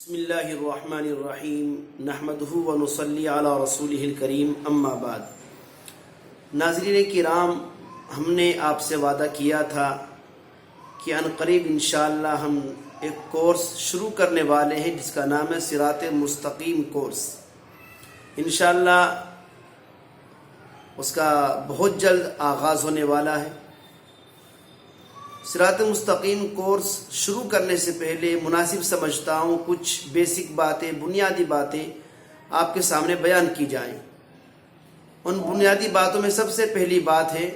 بسم اللہ الرحمن الرحیم نحمدہ و نصلی علی رسولہ الکریم اما بعد۔ ناظرین کرام، ہم نے آپ سے وعدہ کیا تھا کہ عنقریب انشاءاللہ ہم ایک کورس شروع کرنے والے ہیں جس کا نام ہے صراط مستقیم کورس۔ انشاءاللہ اس کا بہت جلد آغاز ہونے والا ہے۔ صراط مستقیم کورس شروع کرنے سے پہلے مناسب سمجھتا ہوں کچھ بیسک باتیں، بنیادی باتیں آپ کے سامنے بیان کی جائیں۔ ان بنیادی باتوں میں سب سے پہلی بات ہے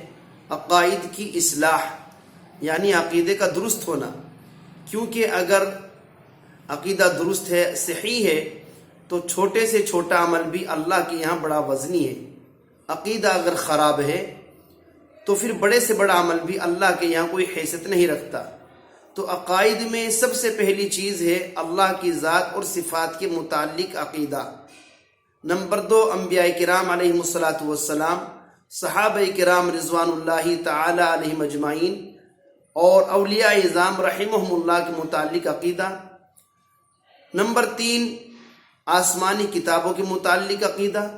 عقائد کی اصلاح، یعنی عقیدے کا درست ہونا، کیونکہ اگر عقیدہ درست ہے، صحیح ہے، تو چھوٹے سے چھوٹا عمل بھی اللہ کے یہاں بڑا وزنی ہے۔ عقیدہ اگر خراب ہے تو پھر بڑے سے بڑا عمل بھی اللہ کے یہاں کوئی حیثیت نہیں رکھتا۔ تو عقائد میں سب سے پہلی چیز ہے اللہ کی ذات اور صفات کے متعلق عقیدہ۔ نمبر 2، انبیاء کرام علیہم السلام، صحابہ کرام رضوان اللہ تعالی علیہم اجمعین اور اولیاء اعظام رحمہم اللہ کے متعلق عقیدہ۔ نمبر 3، آسمانی کتابوں کے متعلق عقیدہ۔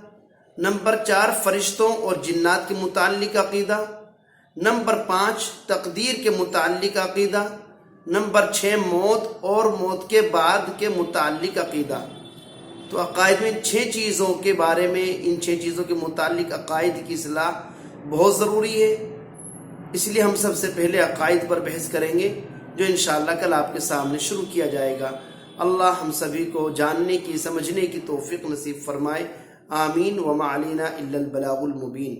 نمبر 4، فرشتوں اور جنات کے متعلق عقیدہ۔ نمبر 5، تقدیر کے متعلق عقیدہ۔ نمبر 6، موت اور موت کے بعد کے متعلق عقیدہ۔ تو عقائد میں 6 چیزوں کے بارے میں، ان 6 چیزوں کے متعلق عقائد کی اصلاح بہت ضروری ہے۔ اس لیے ہم سب سے پہلے عقائد پر بحث کریں گے، جو انشاءاللہ کل آپ کے سامنے شروع کیا جائے گا۔ اللہ ہم سبھی کو جاننے کی، سمجھنے کی توفیق نصیب فرمائے، آمین۔ وما علینا الا البلاغ المبین۔